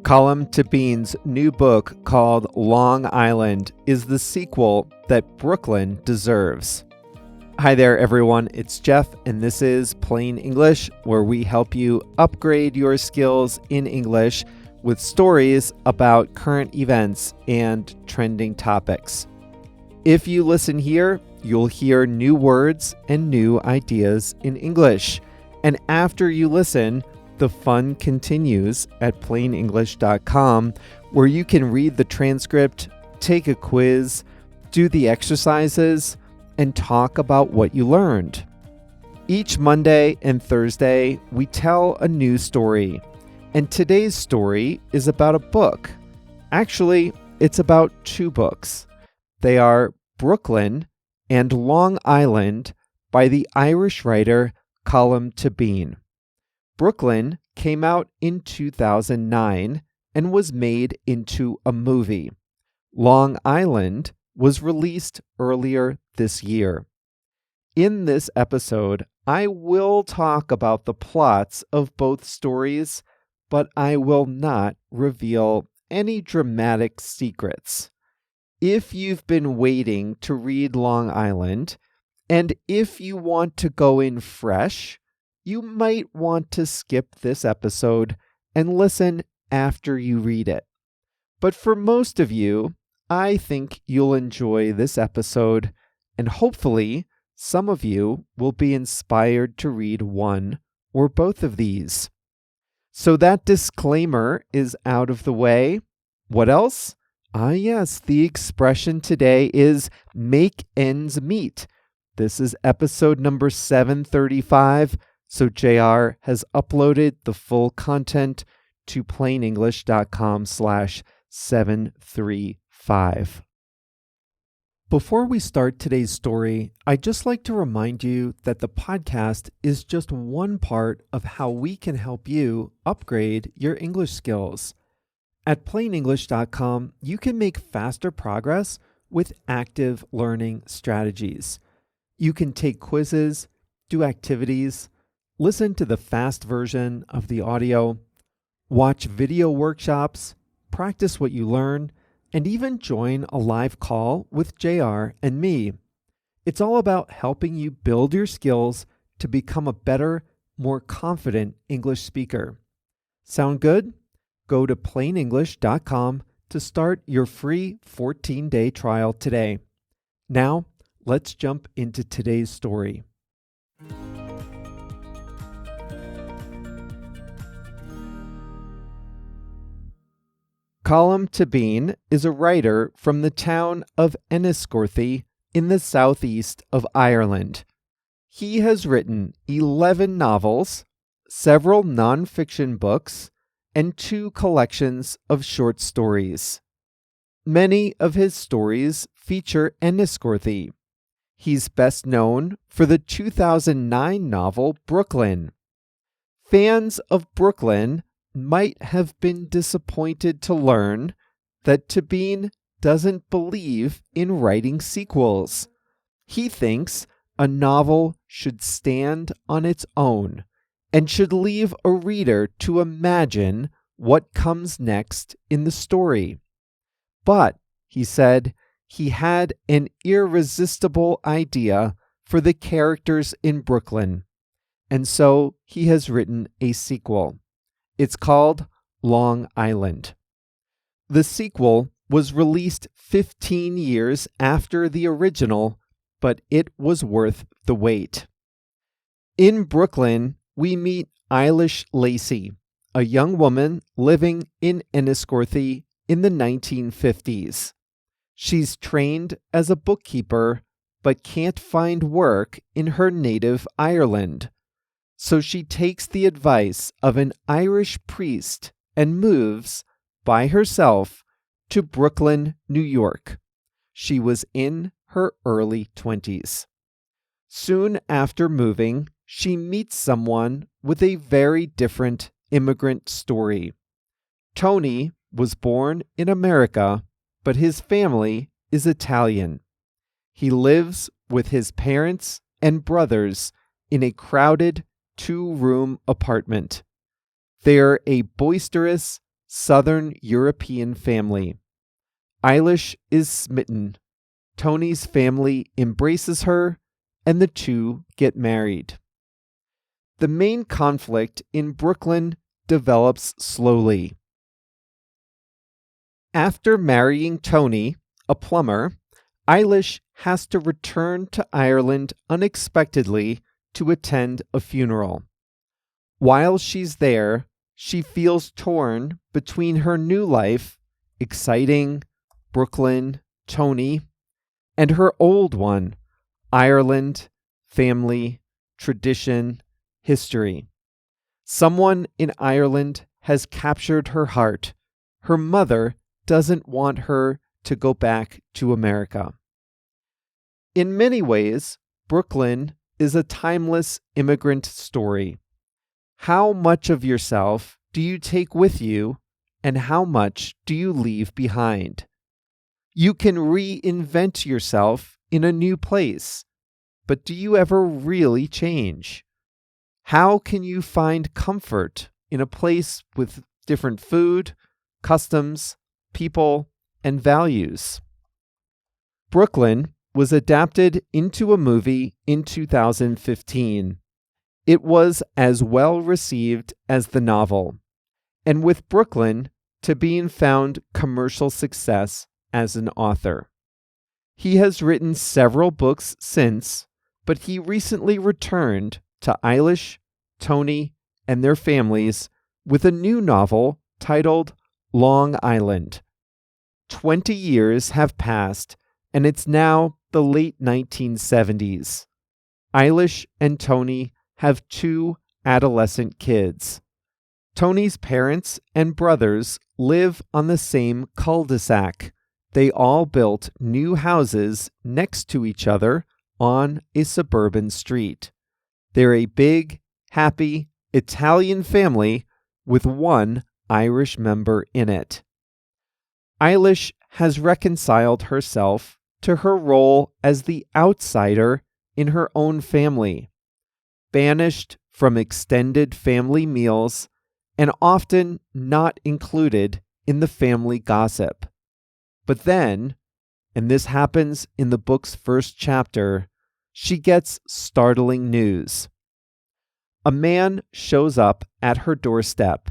Colm Tóibín's new book called Long Island is the sequel that Brooklyn deserves. Hi there, everyone. It's Jeff, and this is Plain English, where we help you upgrade your skills in English with stories about current events and trending topics. If you listen here, you'll hear new words and new ideas in English. And after you listen, the fun continues at plainenglish.com, where you can read the transcript, take a quiz, do the exercises, and talk about what you learned. Each Monday and Thursday, we tell a new story. And today's story is about a book. Actually, it's about two books. They are Brooklyn and Long Island by the Irish writer Colm Tóibín. Brooklyn came out in 2009 and was made into a movie. Long Island was released earlier this year. In this episode, I will talk about the plots of both stories, but I will not reveal any dramatic secrets. If you've been waiting to read Long Island, and if you want to go in fresh, you might want to skip this episode and listen after you read it. But for most of you, I think you'll enjoy this episode, and hopefully some of you will be inspired to read one or both of these. So that disclaimer is out of the way. What else? Yes, the expression today is make ends meet. This is episode number 735. So JR has uploaded the full content to plainenglish.com/735. Before we start today's story, I'd just like to remind you that the podcast is just one part of how we can help you upgrade your English skills. At plainenglish.com, you can make faster progress with active learning strategies. You can take quizzes, do activities, listen to the fast version of the audio, watch video workshops, practice what you learn, and even join a live call with JR and me. It's all about helping you build your skills to become a better, more confident English speaker. Sound good? Go to plainenglish.com to start your free 14-day trial today. Now, let's jump into today's story. Colm Tóibín is a writer from the town of Enniscorthy in the southeast of Ireland. He has written 11 novels, several non-fiction books, and 2 collections of short stories. Many of his stories feature Enniscorthy. He's best known for the 2009 novel Brooklyn. Fans of Brooklyn might have been disappointed to learn that Tóibín doesn't believe in writing sequels. He thinks a novel should stand on its own and should leave a reader to imagine what comes next in the story. But, he said, he had an irresistible idea for the characters in Brooklyn, and so he has written a sequel. It's called Long Island. The sequel was released 15 years after the original, but it was worth the wait. In Brooklyn, we meet Eilis Lacey, a young woman living in Enniscorthy in the 1950s. She's trained as a bookkeeper, but can't find work in her native Ireland. So she takes the advice of an Irish priest and moves, by herself, to Brooklyn, New York. She was in her early 20s. Soon after moving, she meets someone with a very different immigrant story. Tony was born in America, but his family is Italian. He lives with his parents and brothers in a crowded 2-room apartment. They're a boisterous, Southern European family. Eilis is smitten. Tony's family embraces her, and the two get married. The main conflict in Brooklyn develops slowly. After marrying Tony, a plumber, Eilis has to return to Ireland unexpectedly to attend a funeral. While she's there, she feels torn between her new life, exciting, Brooklyn, Tony, and her old one, Ireland, family, tradition, history. Someone in Ireland has captured her heart. Her mother doesn't want her to go back to America. In many ways, Brooklyn is a timeless immigrant story. How much of yourself do you take with you, and how much do you leave behind? You can reinvent yourself in a new place, but do you ever really change? How can you find comfort in a place with different food, customs, people, and values? Brooklyn was adapted into a movie in 2015. It was as well received as the novel, and with Brooklyn, Tóibín found commercial success as an author. He has written several books since, but he recently returned to Eilis, Tony, and their families with a new novel titled Long Island. 20 years have passed, and it's now the late 1970s. Eilis and Tony have 2 adolescent kids. Tony's parents and brothers live on the same cul-de-sac. They all built new houses next to each other on a suburban street. They're a big, happy Italian family with one Irish member in it. Eilis has reconciled herself to her role as the outsider in her own family, banished from extended family meals and often not included in the family gossip. But then, and this happens in the book's first chapter, she gets startling news. A man shows up at her doorstep.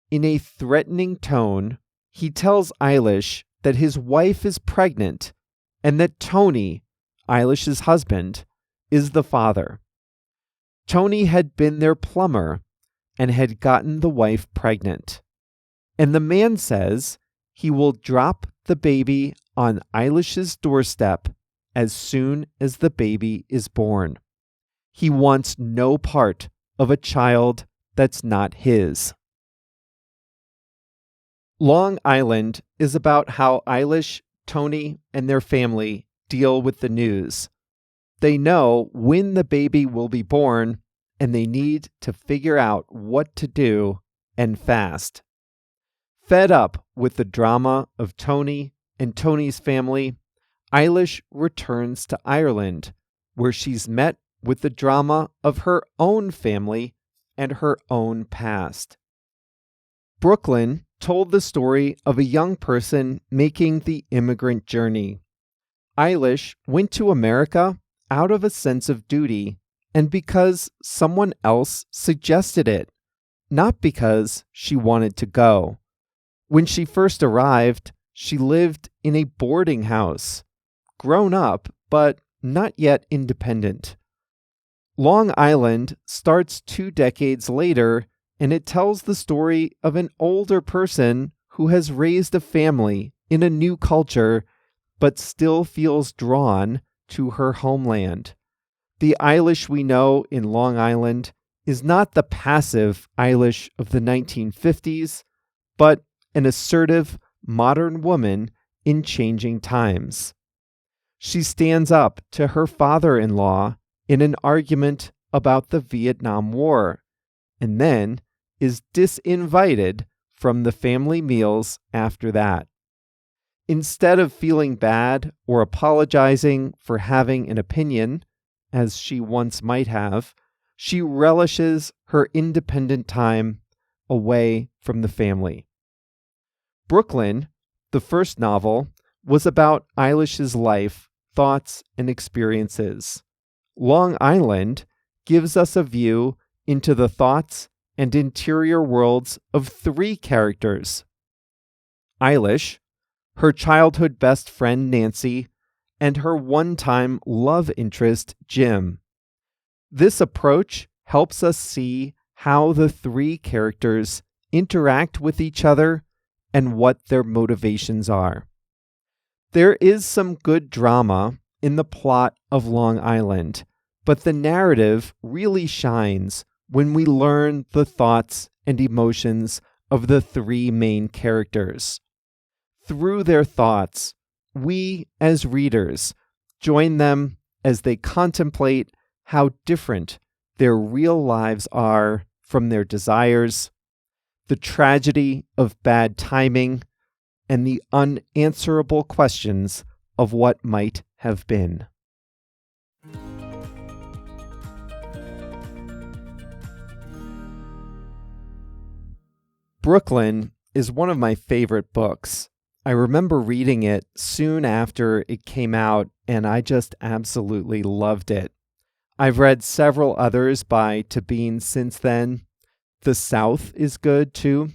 In a threatening tone, he tells Eilis that his wife is pregnant and that Tony, Eilis's husband, is the father. Tony had been their plumber and had gotten the wife pregnant. And the man says he will drop the baby on Eilis's doorstep as soon as the baby is born. He wants no part of a child that's not his. Long Island is about how Eilis, Tony, and their family deal with the news. They know when the baby will be born, and they need to figure out what to do, and fast. Fed up with the drama of Tony and Tony's family, Eilis returns to Ireland, where she's met with the drama of her own family and her own past. Brooklyn told the story of a young person making the immigrant journey. Eilis went to America out of a sense of duty and because someone else suggested it, not because she wanted to go. When she first arrived, she lived in a boarding house, grown up but not yet independent. Long Island starts 2 decades later, and it tells the story of an older person who has raised a family in a new culture, but still feels drawn to her homeland. The Eilis we know in Long Island is not the passive Eilis of the 1950s, but an assertive, modern woman in changing times. She stands up to her father-in-law in an argument about the Vietnam War, and then is disinvited from the family meals after that. Instead of feeling bad or apologizing for having an opinion, as she once might have, she relishes her independent time away from the family. Brooklyn, the first novel, was about Eilish's life, thoughts, and experiences. Long Island gives us a view into the thoughts and interior worlds of three characters: Eilish, her childhood best friend Nancy, and her one-time love interest Jim. This approach helps us see how the three characters interact with each other and what their motivations are. There is some good drama in the plot of Long Island, but the narrative really shines when we learn the thoughts and emotions of the three main characters. Through their thoughts, we, as readers, join them as they contemplate how different their real lives are from their desires, the tragedy of bad timing, and the unanswerable questions of what might have been. Brooklyn is one of my favorite books. I remember reading it soon after it came out, and I just absolutely loved it. I've read several others by Tóibín since then. The South is good too,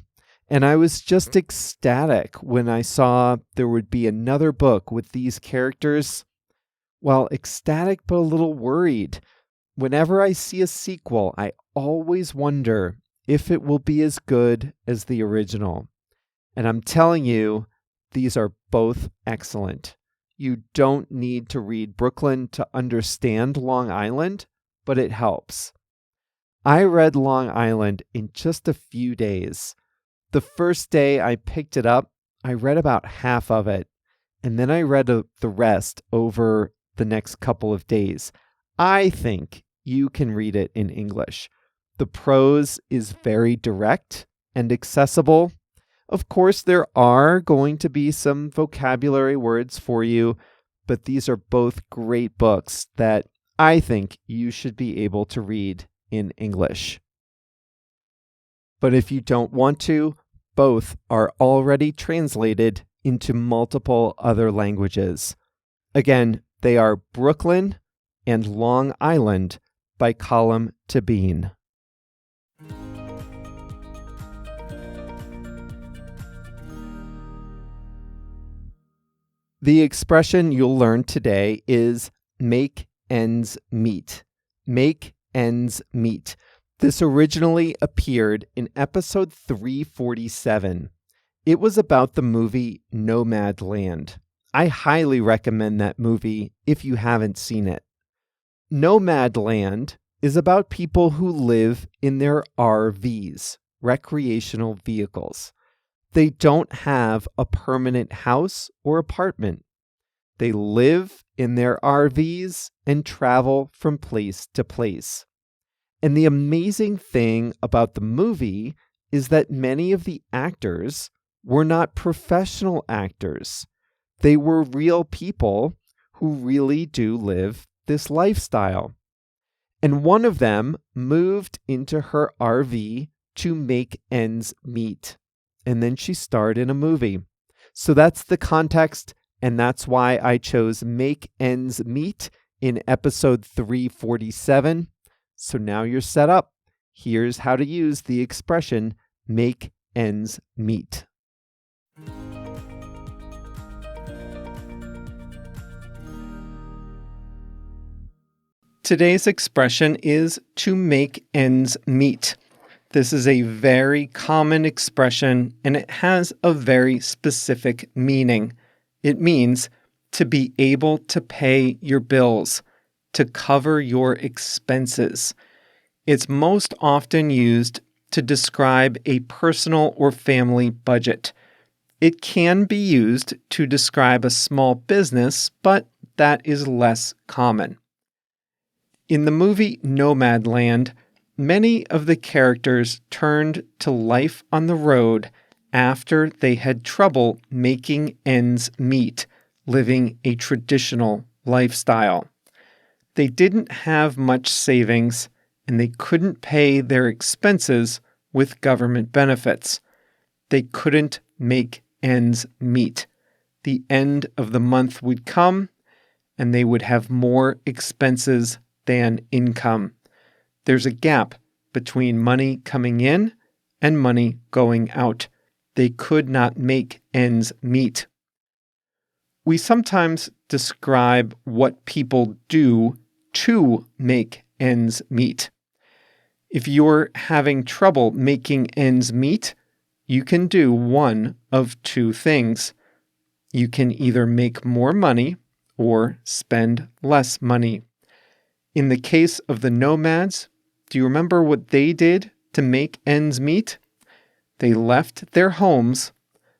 and I was just ecstatic when I saw there would be another book with these characters. Well, ecstatic but a little worried. Whenever I see a sequel, I always wonder if it will be as good as the original. And I'm telling you, these are both excellent. You don't need to read Brooklyn to understand Long Island, but it helps. I read Long Island in just a few days. The first day I picked it up, I read about half of it, and then I read the rest over the next couple of days. I think you can read it in English. The prose is very direct and accessible. Of course, there are going to be some vocabulary words for you, but these are both great books that I think you should be able to read in English. But if you don't want to, both are already translated into multiple other languages. Again, they are Brooklyn and Long Island by Colm Tóibín. The expression you'll learn today is make ends meet. Make ends meet. This originally appeared in episode 347. It was about the movie Nomadland. I highly recommend that movie if you haven't seen it. Nomadland is about people who live in their RVs, recreational vehicles. They don't have a permanent house or apartment. They live in their RVs and travel from place to place. And the amazing thing about the movie is that many of the actors were not professional actors. They were real people who really do live this lifestyle. And one of them moved into her RV to make ends meet. And then she starred in a movie. So that's the context, and that's why I chose Make Ends Meet in episode 347. So now you're set up. Here's how to use the expression make ends meet. Today's expression is to make ends meet. This is a very common expression, and it has a very specific meaning. It means to be able to pay your bills, to cover your expenses. It's most often used to describe a personal or family budget. It can be used to describe a small business, but that is less common. In the movie Nomadland, many of the characters turned to life on the road after they had trouble making ends meet, living a traditional lifestyle. They didn't have much savings, and they couldn't pay their expenses with government benefits. They couldn't make ends meet. The end of the month would come, and they would have more expenses than income. There's a gap between money coming in and money going out. They could not make ends meet. We sometimes describe what people do to make ends meet. If you're having trouble making ends meet, you can do one of two things. You can either make more money or spend less money. In the case of the nomads, do you remember what they did to make ends meet? They left their homes,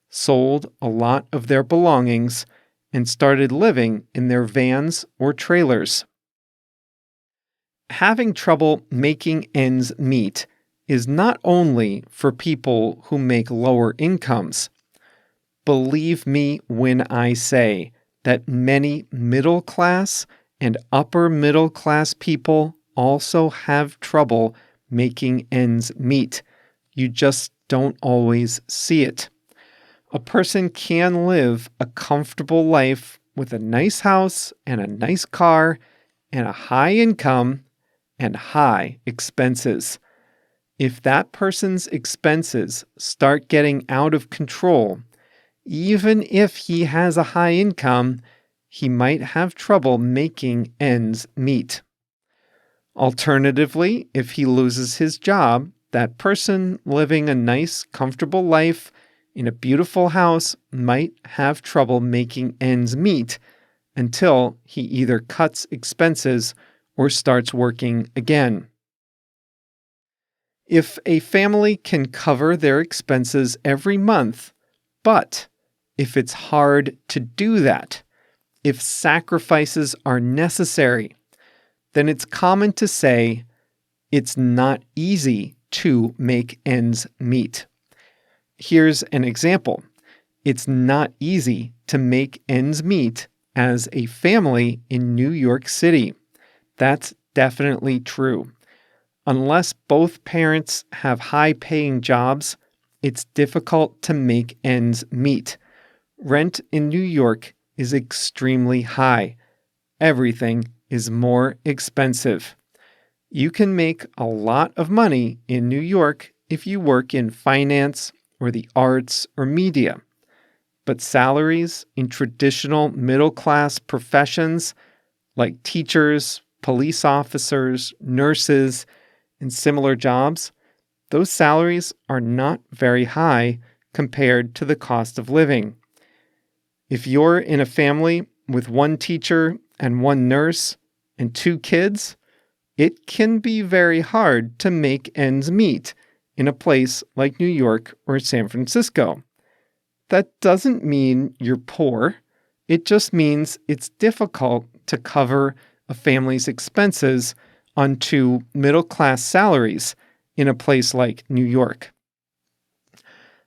sold a lot of their belongings, and started living in their vans or trailers. Having trouble making ends meet is not only for people who make lower incomes. Believe me when I say that many middle class and upper middle class people also have trouble making ends meet. You just don't always see it. A person can live a comfortable life with a nice house and a nice car and a high income and high expenses. If that person's expenses start getting out of control, even if he has a high income, he might have trouble making ends meet. Alternatively, if he loses his job, that person living a nice, comfortable life in a beautiful house might have trouble making ends meet until he either cuts expenses or starts working again. If a family can cover their expenses every month, but if it's hard to do that, if sacrifices are necessary, then it's common to say it's not easy to make ends meet. Here's an example. It's not easy to make ends meet as a family in New York City. That's definitely true. Unless both parents have high-paying jobs, it's difficult to make ends meet. Rent in New York is extremely high. Everything is more expensive. You can make a lot of money in New York if you work in finance or the arts or media. But salaries in traditional middle-class professions like teachers, police officers, nurses, and similar jobs, those salaries are not very high compared to the cost of living. If you're in a family with one teacher and one nurse and 2 kids, it can be very hard to make ends meet in a place like New York or San Francisco. That doesn't mean you're poor. It just means it's difficult to cover a family's expenses on 2 middle-class salaries in a place like New York.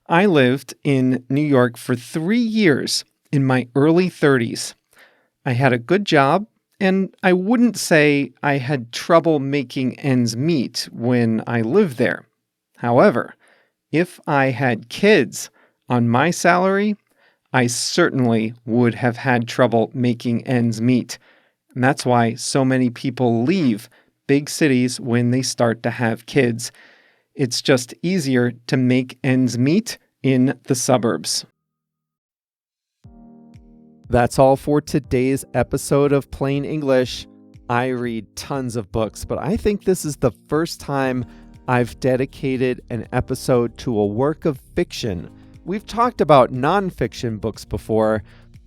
I lived in New York for 3 years in my early 30s. I had a good job, and I wouldn't say I had trouble making ends meet when I lived there. However, if I had kids on my salary, I certainly would have had trouble making ends meet. And that's why so many people leave big cities when they start to have kids. It's just easier to make ends meet in the suburbs. That's all for today's episode of Plain English. I read tons of books, but I think this is the first time I've dedicated an episode to a work of fiction. We've talked about nonfiction books before,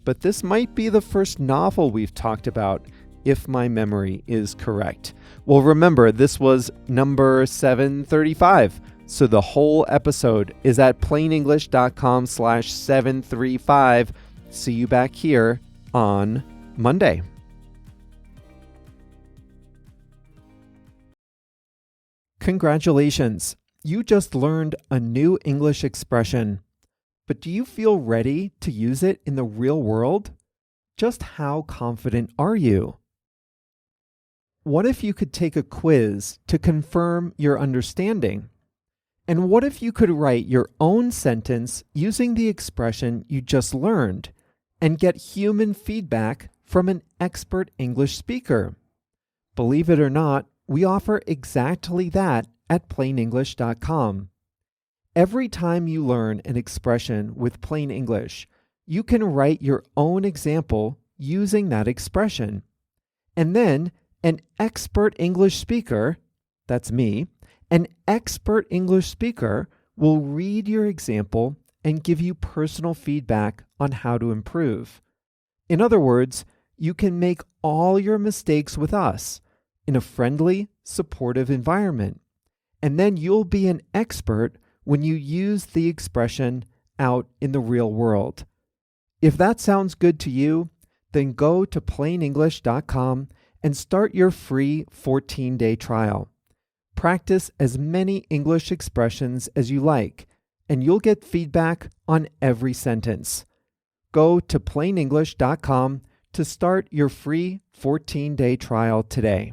but this might be the first novel we've talked about, if my memory is correct. Well, remember, this was number 735, so the whole episode is at plainenglish.com/735. See you back here on Monday. Congratulations! You just learned a new English expression. But do you feel ready to use it in the real world? Just how confident are you? What if you could take a quiz to confirm your understanding? And what if you could write your own sentence using the expression you just learned and get human feedback from an expert English speaker? Believe it or not, we offer exactly that at plainenglish.com. Every time you learn an expression with Plain English, you can write your own example using that expression. And then an expert English speaker, that's me, an expert English speaker will read your example and give you personal feedback on how to improve. In other words, you can make all your mistakes with us in a friendly, supportive environment. And then you'll be an expert when you use the expression out in the real world. If that sounds good to you, then go to plainenglish.com and start your free 14-day trial. Practice as many English expressions as you like, and you'll get feedback on every sentence. Go to plainenglish.com to start your free 14-day trial today.